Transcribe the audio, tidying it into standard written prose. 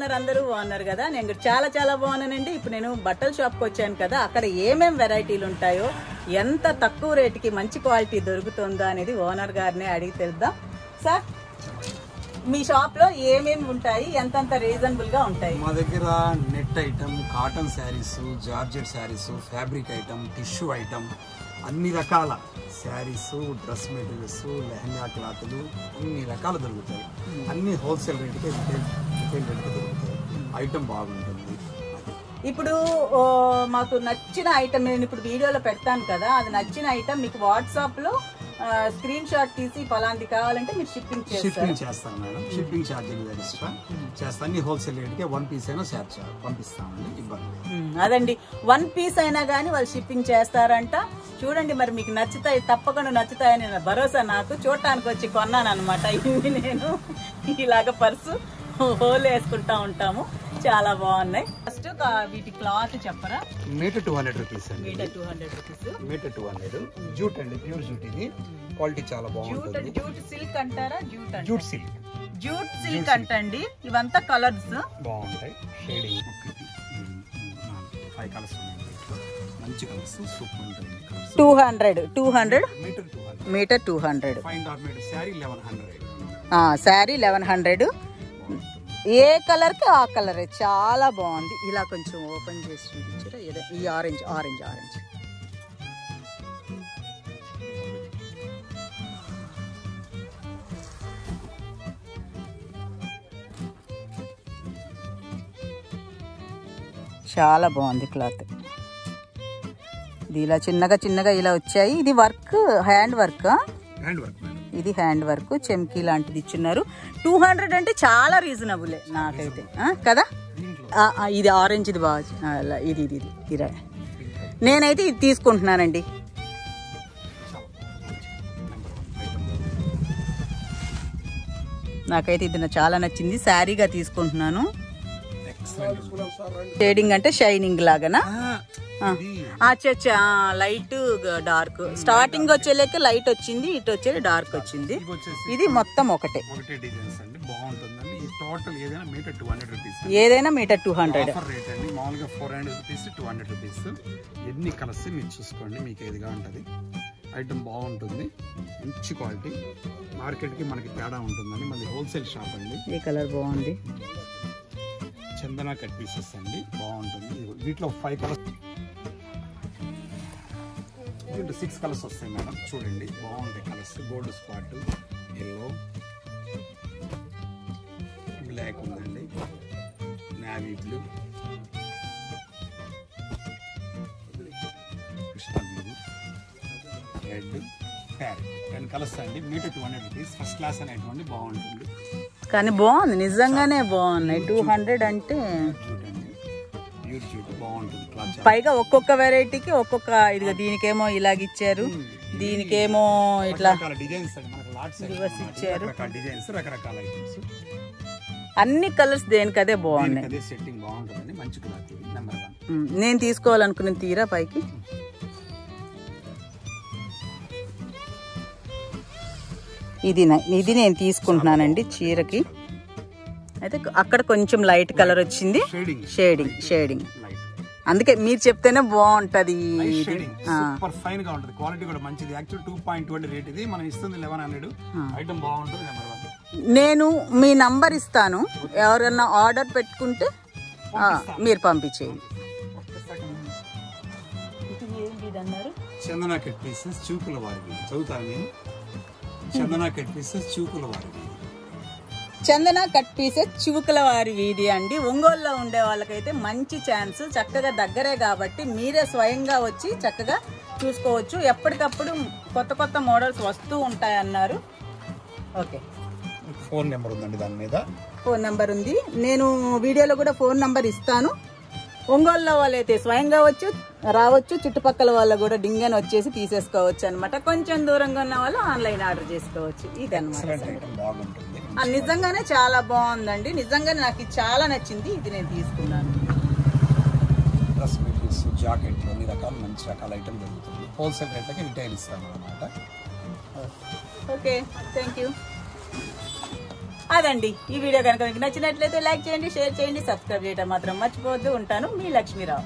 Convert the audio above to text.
ఉన్నారు? అందరూ బాగున్నారు కదా? నేను చాలా చాలా బాగున్నానండి. ఇప్పుడు నేను బట్టల షాప్కి వచ్చాను కదా, అక్కడ ఏమేం వెరైటీలు ఉంటాయో, ఎంత తక్కువ రేటుకి మంచి క్వాలిటీ దొరుకుతుందో అనేది ఓనర్ గారిని అడిగి తెలుద్దాం. సార్, మీ షాప్ లో ఏమేమి ఉంటాయి, ఎంతంత రీజనబుల్ గా ఉంటాయి? మా దగ్గర net item, cotton saris, georgette saris, fabric item, tissue item, అన్ని రకాల శారీస్, డ్రెస్ మెటీరియల్స్, లెహంగా క్లాత్లు అన్ని రకాలు దొరుకుతాయి. అన్ని హోల్సేల్ రేటుకే రిటైల్ రేటుకే దొరుకుతాయి. ఐటమ్ బాగుంటుంది. ఇప్పుడు మాకు నచ్చిన ఐటమ్ నేను ఇప్పుడు వీడియోలో పెడతాను కదా, అది నచ్చిన ఐటమ్ మీకు వాట్సాప్ లో స్క్రీన్ షాట్ తీసి పలాంటి కావాలంటే మీరు షిప్పింగ్ చేస్తాను మేడం. షిప్పింగ్ ఛార్జీలు ఎక్స్ట్రా చేస్తాను. అన్ని హోల్సేల్ రేట్కే 1 పీస్ అయినా పంపిస్తామండి, ఇబ్బంది. అదండి, 1 పీస్ అయినా కానీ వాళ్ళు షిప్పింగ్ చేస్తారంట. చూడండి, మరి మీకు నచ్చుతాయి, తప్పకుండా నచ్చుతాయని భరోసా నాకు. చూడటానికి వచ్చి కొన్నాను అనమాట. ఇవి నేను ఇలాగ పర్సు హోల్ వేసుకుంటా ఉంటాము. చాలా బాగున్నాయి. ఫస్ట్ వీటి క్లాత్ చెప్పరా? మీటర్ 200 రూపీస్ అండి. Metre 200 rupees. మీటర్ 200. జూట్ అండి, ప్యూర్ జూట్. ఇది క్వాలిటీ చాలా బాగుంటుంది. జూట్ సిల్క్ అంటారా? Jute silk. జూట్ సిల్క్ అంటండి. ఇవంతా కలర్స్ బాగుంటాయి. షేడింగ్ 5 కలర్స్ ఉన్నాయి. మంచి కలర్స్, సూపర్ ఉంటుంది. 200 metre 200. Fine dot metre sari 1100. Sari 1100. ఏ కలర్ కి ఆ కలరే, చాలా బాగుంది. ఇలా కొంచెం ఓపెన్ చేసి చూపించారా? ఈ ఆరెంజ్ ఆరెంజ్ ఆరెంజ్ చాలా బాగుంది క్లాత్. ఇది ఇలా చిన్నగా చిన్నగా ఇలా వచ్చాయి. ఇది వర్క్, హ్యాండ్ వర్క్. ఇది హ్యాండ్ వర్క్, చెమ్కీ లాంటిది ఇచ్చిన్నారు. 200 అంటే చాలా రీజనబులే నాకైతే కదా. ఇది ఆరెంజ్, ఇది బాగా, ఇది నేనైతే ఇది తీసుకుంటున్నానండి. నాకైతే ఇది చాలా నచ్చింది. శారీగా తీసుకుంటున్నాను. షేడింగ్ అంటే షైనింగ్ లాగానా? అచ్చా, లైట్ డార్క్. స్టార్టింగ్ వచ్చేలేక లైట్ వచ్చింది, ఇటు వచ్చే డార్క్ వచ్చింది. ఇది మొత్తం ఒకటే. ఏదైనా మీటర్ 200. మామూలుగా 400 రూపీస్, 200 రూపీస్. ఎన్ని కలర్స్ మీరు చూసుకోండి, మీకు ఏదిగా ఉంటుంది. ఐటమ్ బాగుంటుంది, మంచి క్వాలిటీ. మార్కెట్కి మనకి తేడా ఉంటుందండి. మనది హోల్సేల్ షాప్ అండి. ఈ కలర్ బాగుంది. చందన కట్ పీసెస్ అండి, బాగుంటుంది. వీటిలో 5 కలర్స్, 6 కలర్స్ వస్తాయి మేడం. చూడండి, బాగుంటాయి colours. Gold spot, yellow, black ఉందండి, navy blue, Krishna blue, red, parrot. 10 colours అండి. Metre 200 rupees. ఫస్ట్ క్లాస్ అనేటువంటి బాగుంటుంది. కానీ బాగుంది, నిజంగానే బాగున్నాయి. 200 అంటే పైగా ఒక్కొక్క వెరైటీకి ఒక్కొక్క. ఇదిగో దీనికేమో ఇలాగిచ్చారు, దీనికేమో ఇట్లా రివర్స్ ఇచ్చారు. అన్ని కలర్స్ దేనికదే బాగున్నాయి. నేను తీసుకోవాలనుకున్న తీరా పైకి. ఇది నేను తీసుకుంటున్నానండి చీరకి. అయితే అక్కడ కొంచెం లైట్ కలర్ వచ్చింది, షేడింగ్. అందుకే మీరు చెప్తేనే బాగుంటది. సూపర్ ఫైన్ గా ఉంటది. క్వాలిటీ కూడా మంచిది. యాక్చువల్ 2.20 రేట్ ఇది, మనం ఇస్తుంది 1100. ఐటమ్ బాగుంటుంది. నేను మీ నంబర్ ఇస్తాను, ఎవరన్నా ఆర్డర్ పెట్టుకుంటే మీరు పంపించేయండి. చందన కట్ పీసెస్, చూపుల వారికి. చదువుతాను నేను. చందన కట్ పీసెస్, చూపుల వారికి. చందన కట్ పీసెస్, చివుకల వారి వీధి అండి. ఒంగోలులో ఉండే వాళ్ళకైతే మంచి ఛాన్స్. చక్కగా దగ్గరే కాబట్టి మీరే స్వయంగా వచ్చి చక్కగా చూసుకోవచ్చు. ఎప్పటికప్పుడు కొత్త కొత్త మోడల్స్ వస్తూ ఉంటాయన్నారు. ఓకే, ఫోన్ నెంబర్ ఉందండి, దాని మీద ఫోన్ నెంబర్ ఉంది. నేను వీడియోలో కూడా ఫోన్ నెంబర్ ఇస్తాను. ఒంగోలులో వాళ్ళైతే స్వయంగా రావచ్చు, చుట్టుపక్కల వాళ్ళు కూడా డింగన్ వచ్చేసి తీసేసుకోవచ్చు అనమాట. కొంచెం దూరంగా ఉన్న వాళ్ళు ఆన్లైన్ ఆర్డర్ చేసుకోవచ్చు. ఇది అనమాట. నిజంగానే చాలా బాగుందండి. నిజంగానే నాకు ఇది చాలా నచ్చింది. ఇది నేను తీసుకున్నాను. డ్రెస్ మెటీరియల్స్, జాకెట్లు, అన్ని రకాల మంచి రకాల ఐటమ్ దొరుకుతుంది. హోల్సేల్ రేట్లకి రిటైల్ ఇస్తాను అనమాట. Okay, thank you. అదండి ఈ వీడియో కనుక మీకు నచ్చినట్లయితే లైక్ చేయండి, షేర్ చేయండి, సబ్స్క్రైబ్ చేయడం మాత్రం మర్చిపోవద్దు. ఉంటాను, మీ లక్ష్మీరావు.